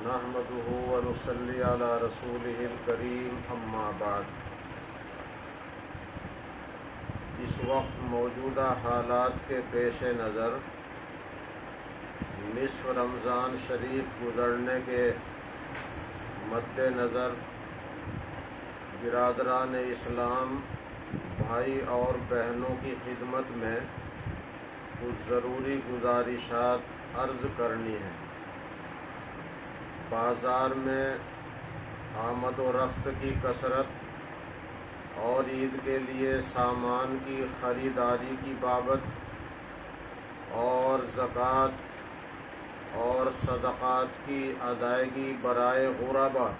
نحمده ونصلي على رسوله الكريم اما بعد۔ اس وقت موجودہ حالات کے پیش نظر نصف رمضان شریف گزرنے کے مد نظر برادران اسلام بھائی اور بہنوں کی خدمت میں کچھ ضروری گزارشات عرض کرنی ہے۔ بازار میں آمد و رفت کی کثرت اور عید کے لیے سامان کی خریداری کی بابت اور زکوٰۃ اور صدقات کی ادائیگی برائے غرباء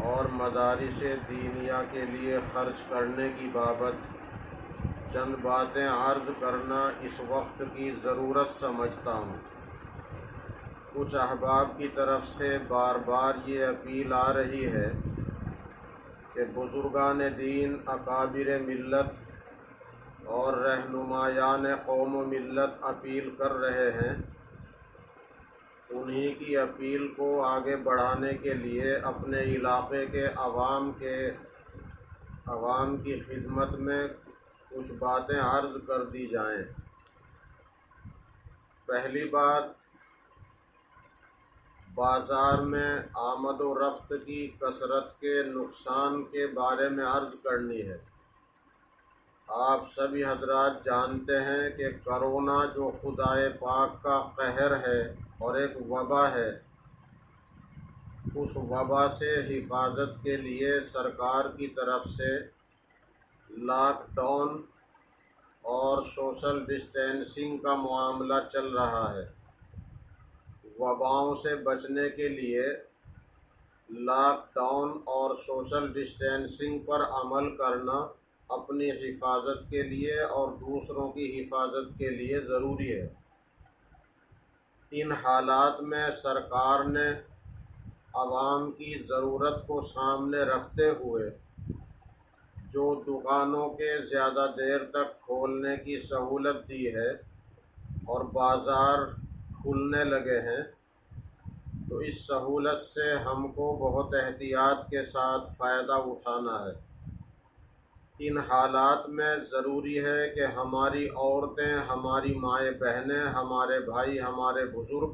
اور مدارس دینیہ کے لیے خرچ کرنے کی بابت چند باتیں عرض کرنا اس وقت کی ضرورت سمجھتا ہوں۔ کچھ احباب کی طرف سے بار بار یہ اپیل آ رہی ہے کہ بزرگان دین، اکابر ملت اور رہنمایان قوم و ملت اپیل کر رہے ہیں۔ انہی کی اپیل کو آگے بڑھانے کے لیے اپنے علاقے کے عوام کی خدمت میں کچھ باتیں عرض کر دی جائیں۔ پہلی بات، بازار میں آمد و رفت کی کثرت کے نقصان کے بارے میں عرض کرنی ہے۔ آپ سبھی حضرات جانتے ہیں کہ کرونا جو خدائے پاک کا قہر ہے اور ایک وبا ہے، اس وبا سے حفاظت کے لیے سرکار کی طرف سے لاک ڈاؤن اور سوشل ڈسٹینسنگ کا معاملہ چل رہا ہے۔ وباؤں سے بچنے کے لیے لاک ڈاؤن اور سوشل ڈسٹینسنگ پر عمل کرنا اپنی حفاظت کے لیے اور دوسروں کی حفاظت کے لیے ضروری ہے۔ ان حالات میں سرکار نے عوام کی ضرورت کو سامنے رکھتے ہوئے جو دکانوں کے زیادہ دیر تک کھولنے کی سہولت دی ہے اور بازار کھلنے لگے ہیں، تو اس سہولت سے ہم کو بہت احتیاط کے ساتھ فائدہ اٹھانا ہے۔ ان حالات میں ضروری ہے کہ ہماری عورتیں، ہماری مائیں بہنیں، ہمارے بھائی، ہمارے بزرگ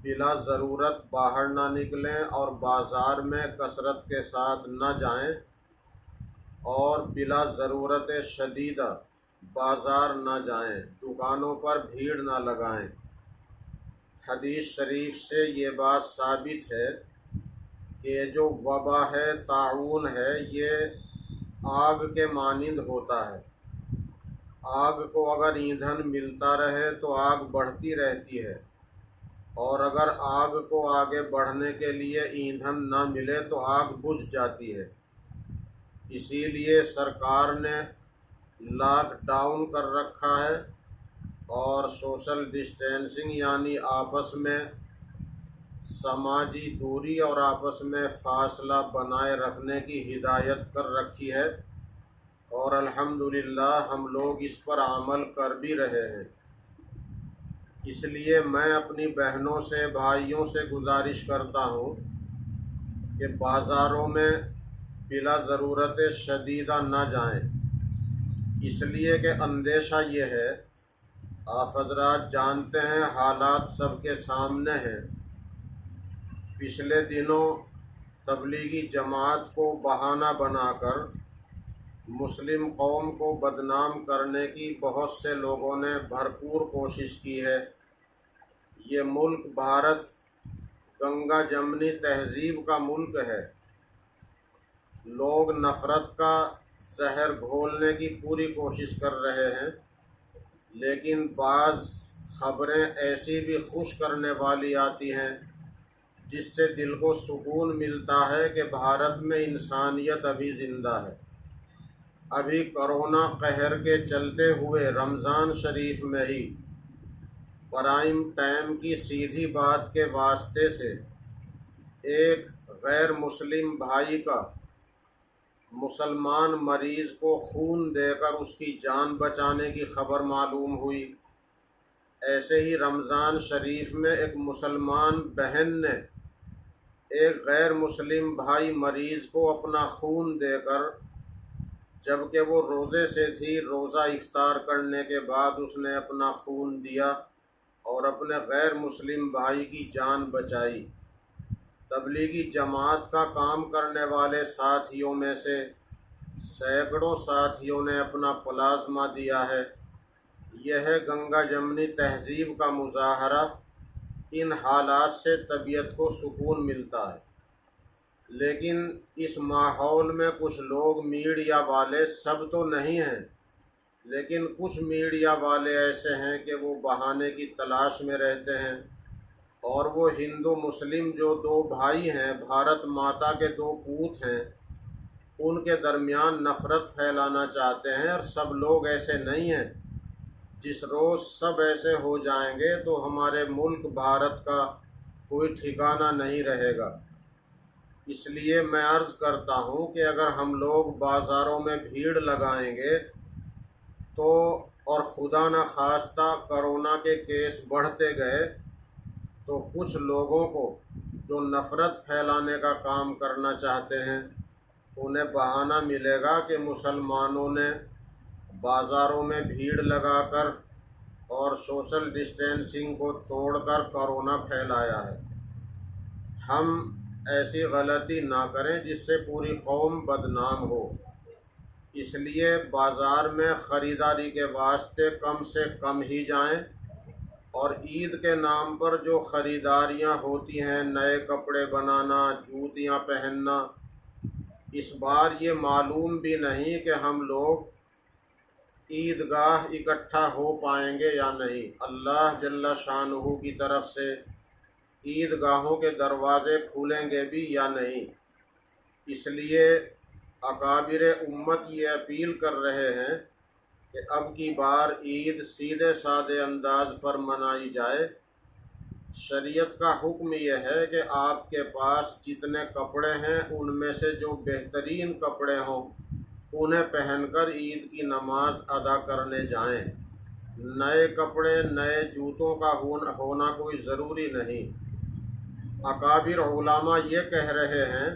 بلا ضرورت باہر نہ نکلیں اور بازار میں کثرت کے ساتھ نہ جائیں اور بلا ضرورت شدیدہ بازار نہ جائیں، دکانوں پر بھیڑ نہ لگائیں۔ حدیث شریف سے یہ بات ثابت ہے کہ یہ جو وبا ہے، طاعون ہے، یہ آگ کے مانند ہوتا ہے۔ آگ کو اگر ایندھن ملتا رہے تو آگ بڑھتی رہتی ہے، اور اگر آگ کو آگے بڑھنے کے لیے ایندھن نہ ملے تو آگ بجھ جاتی ہے۔ اسی لیے سرکار نے لاک ڈاؤن کر رکھا ہے اور سوشل ڈسٹینسنگ یعنی آپس میں سماجی دوری اور آپس میں فاصلہ بنائے رکھنے کی ہدایت کر رکھی ہے، اور الحمدللہ ہم لوگ اس پر عمل کر بھی رہے ہیں۔ اس لیے میں اپنی بہنوں سے، بھائیوں سے گزارش کرتا ہوں کہ بازاروں میں بلا ضرورت شدیدہ نہ جائیں، اس لیے کہ اندیشہ یہ ہے، آپ حضرات جانتے ہیں، حالات سب کے سامنے ہیں۔ پچھلے دنوں تبلیغی جماعت کو بہانہ بنا کر مسلم قوم کو بدنام کرنے کی بہت سے لوگوں نے بھرپور کوشش کی ہے۔ یہ ملک بھارت گنگا جمنی تہذیب کا ملک ہے۔ لوگ نفرت کا زہر گھولنے کی پوری کوشش کر رہے ہیں، لیکن بعض خبریں ایسی بھی خوش کرنے والی آتی ہیں جس سے دل کو سکون ملتا ہے کہ بھارت میں انسانیت ابھی زندہ ہے۔ ابھی کرونا قہر کے چلتے ہوئے رمضان شریف میں ہی پرائم ٹائم کی سیدھی بات کے واسطے سے ایک غیر مسلم بھائی کا مسلمان مریض کو خون دے کر اس کی جان بچانے کی خبر معلوم ہوئی۔ ایسے ہی رمضان شریف میں ایک مسلمان بہن نے ایک غیر مسلم بھائی مریض کو اپنا خون دے کر، جبکہ وہ روزے سے تھی، روزہ افطار کرنے کے بعد اس نے اپنا خون دیا اور اپنے غیر مسلم بھائی کی جان بچائی۔ تبلیغی جماعت کا کام کرنے والے ساتھیوں میں سے سینکڑوں ساتھیوں نے اپنا پلازمہ دیا ہے۔ یہ ہے گنگا جمنی تہذیب کا مظاہرہ۔ ان حالات سے طبیعت کو سکون ملتا ہے، لیکن اس ماحول میں کچھ لوگ میڈیا والے، سب تو نہیں ہیں لیکن کچھ میڈیا والے ایسے ہیں کہ وہ بہانے کی تلاش میں رہتے ہیں، اور وہ ہندو مسلم جو دو بھائی ہیں، بھارت ماتا کے دو پوت ہیں، ان کے درمیان نفرت پھیلانا چاہتے ہیں۔ اور سب لوگ ایسے نہیں ہیں۔ جس روز سب ایسے ہو جائیں گے تو ہمارے ملک بھارت کا کوئی ٹھکانہ نہیں رہے گا۔ اس لیے میں عرض کرتا ہوں کہ اگر ہم لوگ بازاروں میں بھیڑ لگائیں گے تو، اور خدا نخواستہ کرونا کے کیس بڑھتے گئے تو کچھ لوگوں کو جو نفرت پھیلانے کا کام کرنا چاہتے ہیں، انہیں بہانہ ملے گا کہ مسلمانوں نے بازاروں میں بھیڑ لگا کر اور سوشل ڈسٹینسنگ کو توڑ کر کرونا پھیلایا ہے۔ ہم ایسی غلطی نہ کریں جس سے پوری قوم بدنام ہو۔ اس لیے بازار میں خریداری کے واسطے کم سے کم ہی جائیں، اور عید کے نام پر جو خریداریاں ہوتی ہیں، نئے کپڑے بنانا، جوتیاں پہننا، اس بار یہ معلوم بھی نہیں کہ ہم لوگ عیدگاہ اکٹھا ہو پائیں گے یا نہیں۔ اللہ جل شانہ کی طرف سے عیدگاہوں کے دروازے کھولیں گے بھی یا نہیں۔ اس لیے اکابر امت یہ اپیل کر رہے ہیں کہ اب کی بار عید سیدھے سادے انداز پر منائی جائے۔ شریعت کا حکم یہ ہے کہ آپ کے پاس جتنے کپڑے ہیں ان میں سے جو بہترین کپڑے ہوں انہیں پہن کر عید کی نماز ادا کرنے جائیں۔ نئے کپڑے، نئے جوتوں کا ہونا کوئی ضروری نہیں۔ اکابر علماء یہ کہہ رہے ہیں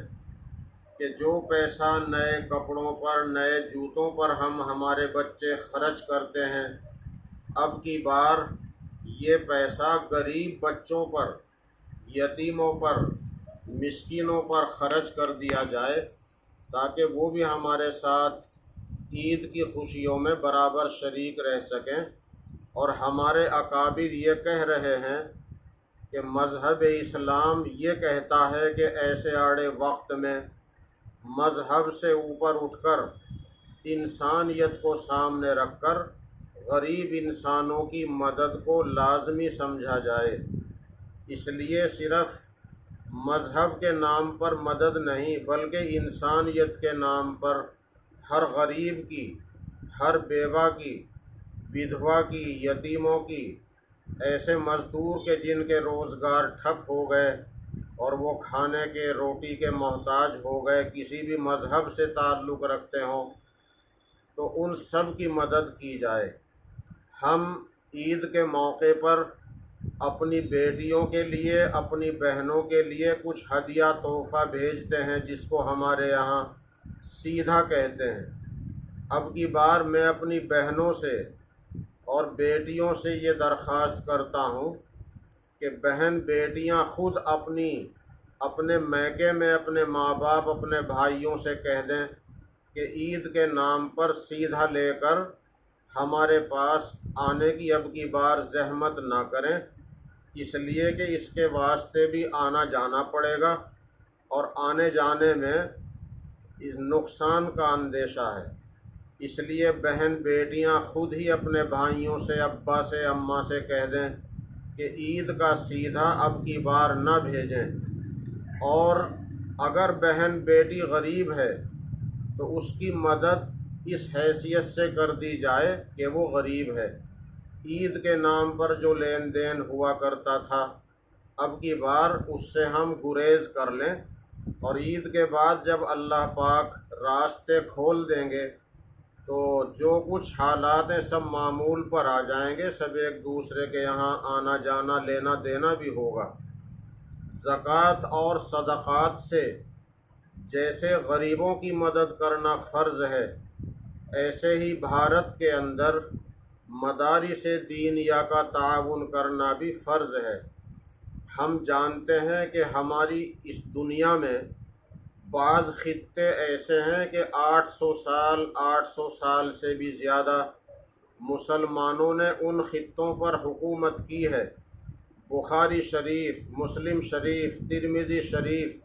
کہ جو پیسہ نئے کپڑوں پر، نئے جوتوں پر ہم ہمارے بچے خرچ کرتے ہیں، اب کی بار یہ پیسہ غریب بچوں پر، یتیموں پر، مسکینوں پر خرچ کر دیا جائے تاکہ وہ بھی ہمارے ساتھ عید کی خوشیوں میں برابر شریک رہ سکیں۔ اور ہمارے اکابر یہ کہہ رہے ہیں کہ مذہب اسلام یہ کہتا ہے کہ ایسے آڑے وقت میں مذہب سے اوپر اٹھ کر انسانیت کو سامنے رکھ کر غریب انسانوں کی مدد کو لازمی سمجھا جائے۔ اس لیے صرف مذہب کے نام پر مدد نہیں بلکہ انسانیت کے نام پر ہر غریب کی، ہر بیوہ کی، ودھوا کی، یتیموں کی، ایسے مزدور کے جن کے روزگار ٹھپ ہو گئے اور وہ کھانے کے، روٹی کے محتاج ہو گئے، کسی بھی مذہب سے تعلق رکھتے ہوں، تو ان سب کی مدد کی جائے۔ ہم عید کے موقع پر اپنی بیٹیوں کے لیے، اپنی بہنوں کے لیے کچھ ہدیہ تحفہ بھیجتے ہیں جس کو ہمارے یہاں سیدھا کہتے ہیں۔ اب کی بار میں اپنی بہنوں سے اور بیٹیوں سے یہ درخواست کرتا ہوں کہ بہن بیٹیاں خود اپنے میکے میں اپنے ماں باپ، اپنے بھائیوں سے کہہ دیں کہ عید کے نام پر سیدھا لے کر ہمارے پاس آنے کی اب کی بار زحمت نہ کریں، اس لیے کہ اس کے واسطے بھی آنا جانا پڑے گا اور آنے جانے میں اس نقصان کا اندیشہ ہے۔ اس لیے بہن بیٹیاں خود ہی اپنے بھائیوں سے، ابا سے، اماں سے کہہ دیں کہ عید کا سیدھا اب کی بار نہ بھیجیں۔ اور اگر بہن بیٹی غریب ہے تو اس کی مدد اس حیثیت سے کر دی جائے کہ وہ غریب ہے۔ عید کے نام پر جو لین دین ہوا کرتا تھا، اب کی بار اس سے ہم گریز کر لیں، اور عید کے بعد جب اللہ پاک راستے کھول دیں گے تو جو کچھ حالات ہیں سب معمول پر آ جائیں گے، سب ایک دوسرے کے یہاں آنا جانا لینا دینا بھی ہوگا۔ زکوٰۃ اور صدقات سے جیسے غریبوں کی مدد کرنا فرض ہے، ایسے ہی بھارت کے اندر مدارس دینیہ کا تعاون کرنا بھی فرض ہے۔ ہم جانتے ہیں کہ ہماری اس دنیا میں بعض خطے ایسے ہیں کہ 800 سال سے بھی زیادہ مسلمانوں نے ان خطوں پر حکومت کی ہے۔ بخاری شریف، مسلم شریف، ترمذی شریف،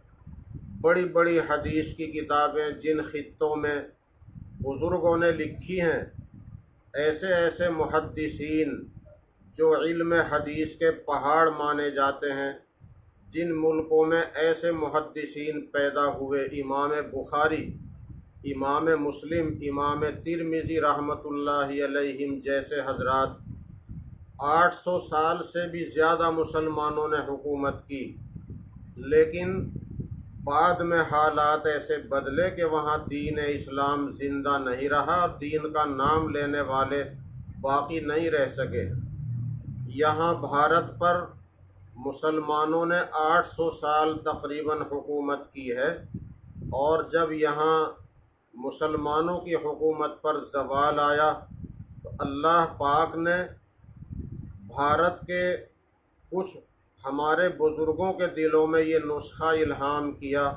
بڑی بڑی حدیث کی کتابیں جن خطوں میں بزرگوں نے لکھی ہیں، ایسے ایسے محدثین جو علم حدیث کے پہاڑ مانے جاتے ہیں، جن ملکوں میں ایسے محدثین پیدا ہوئے، امام بخاری، امام مسلم، امام ترمذی رحمۃ اللہ علیہم جیسے حضرات، 800 سال سے بھی زیادہ مسلمانوں نے حکومت کی، لیکن بعد میں حالات ایسے بدلے کہ وہاں دین اسلام زندہ نہیں رہا اور دین کا نام لینے والے باقی نہیں رہ سکے۔ یہاں بھارت پر مسلمانوں نے 800 سال تقریباً حکومت کی ہے، اور جب یہاں مسلمانوں کی حکومت پر زوال آیا تو اللہ پاک نے بھارت کے کچھ ہمارے بزرگوں کے دلوں میں یہ نسخہ الہام کیا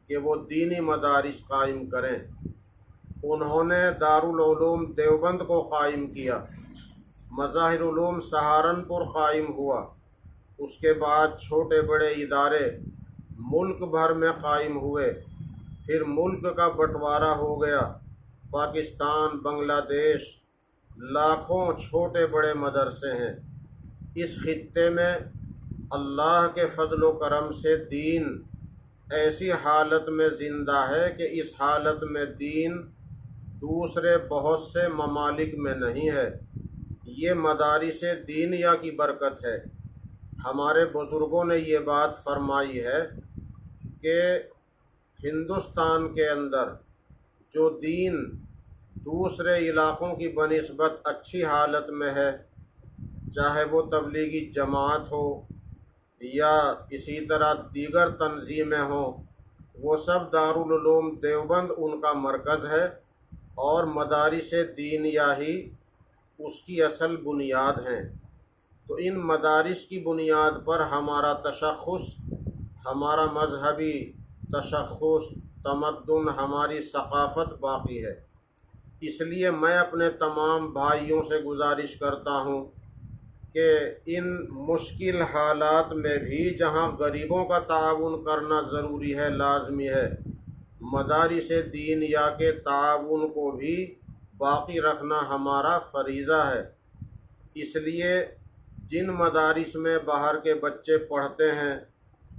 کہ وہ دینی مدارس قائم کریں۔ انہوں نے دارالعلوم دیوبند کو قائم کیا، مظاہر علوم سہارنپور قائم ہوا، اس کے بعد چھوٹے بڑے ادارے ملک بھر میں قائم ہوئے، پھر ملک کا بٹوارا ہو گیا، پاکستان، بنگلہ دیش، لاکھوں چھوٹے بڑے مدرسے ہیں۔ اس خطے میں اللہ کے فضل و کرم سے دین ایسی حالت میں زندہ ہے کہ اس حالت میں دین دوسرے بہت سے ممالک میں نہیں ہے۔ یہ مدارس دینیہ کی برکت ہے۔ ہمارے بزرگوں نے یہ بات فرمائی ہے کہ ہندوستان کے اندر جو دین دوسرے علاقوں کی بنسبت اچھی حالت میں ہے، چاہے وہ تبلیغی جماعت ہو یا اسی طرح دیگر تنظیمیں ہوں، وہ سب دارالعلوم دیوبند ان کا مرکز ہے، اور مدارس دینیہ ہی اس کی اصل بنیاد ہیں۔ تو ان مدارس کی بنیاد پر ہمارا تشخص، ہمارا مذہبی تشخص، تمدن، ہماری ثقافت باقی ہے۔ اس لیے میں اپنے تمام بھائیوں سے گزارش کرتا ہوں کہ ان مشکل حالات میں بھی جہاں غریبوں کا تعاون کرنا ضروری ہے، لازمی ہے، مدارس دینیہ کے تعاون کو بھی باقی رکھنا ہمارا فریضہ ہے۔ اس لیے جن مدارس میں باہر کے بچے پڑھتے ہیں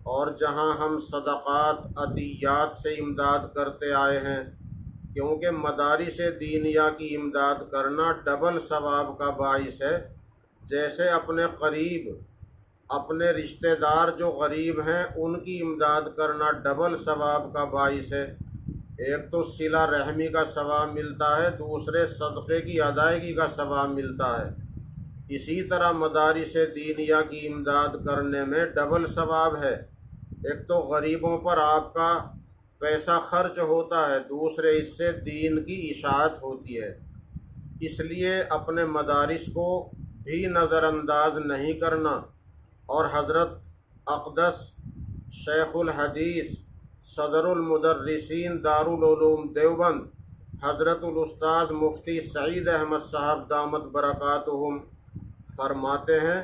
اور جہاں ہم صدقات، عطیات سے امداد کرتے آئے ہیں، کیونکہ مدارس دینیہ کی امداد کرنا ڈبل ثواب کا باعث ہے۔ جیسے اپنے قریب، اپنے رشتہ دار جو غریب ہیں ان کی امداد کرنا ڈبل ثواب کا باعث ہے، ایک تو صلہ رحمی کا ثواب ملتا ہے، دوسرے صدقے کی ادائیگی کا ثواب ملتا ہے۔ اسی طرح مدارس دینیہ کی امداد کرنے میں ڈبل ثواب ہے، ایک تو غریبوں پر آپ کا پیسہ خرچ ہوتا ہے، دوسرے اس سے دین کی اشاعت ہوتی ہے۔ اس لیے اپنے مدارس کو بھی نظر انداز نہیں کرنا، اور حضرت اقدس شیخ الحدیث صدر المدرسین دارالعلوم دیوبند حضرت الاستاذ مفتی سعید احمد صاحب دامت برکاتہم فرماتے ہیں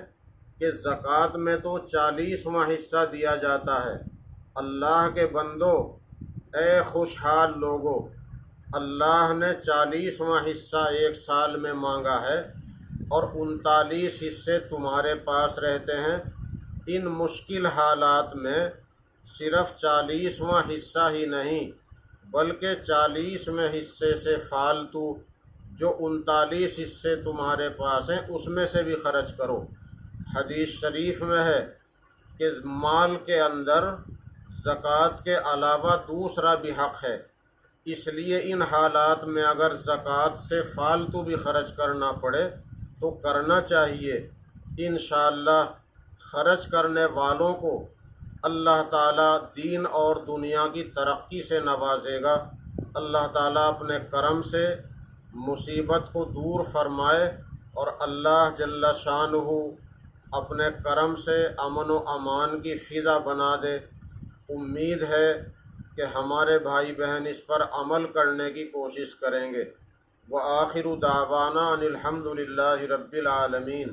کہ زکوٰۃ میں تو 40واں حصہ دیا جاتا ہے۔ اللہ کے بندو، اے خوشحال لوگو، اللہ نے 40واں حصہ ایک سال میں مانگا ہے اور 39 حصے تمہارے پاس رہتے ہیں۔ ان مشکل حالات میں صرف 40واں حصہ ہی نہیں بلکہ 40ویں حصے سے فالتو جو 39 حصے تمہارے پاس ہیں اس میں سے بھی خرچ کرو۔ حدیث شریف میں ہے کہ مال کے اندر زکوٰۃ کے علاوہ دوسرا بھی حق ہے، اس لیے ان حالات میں اگر زکوٰۃ سے فالتو بھی خرچ کرنا پڑے تو کرنا چاہیے۔ انشاءاللہ خرچ کرنے والوں کو اللہ تعالیٰ دین اور دنیا کی ترقی سے نوازے گا۔ اللہ تعالیٰ اپنے کرم سے مصیبت کو دور فرمائے اور اللہ جل شانہ اپنے کرم سے امن و امان کی فضا بنا دے۔ امید ہے کہ ہمارے بھائی بہن اس پر عمل کرنے کی کوشش کریں گے۔ وآخر دعوانا ان الحمد للہ رب العالمین۔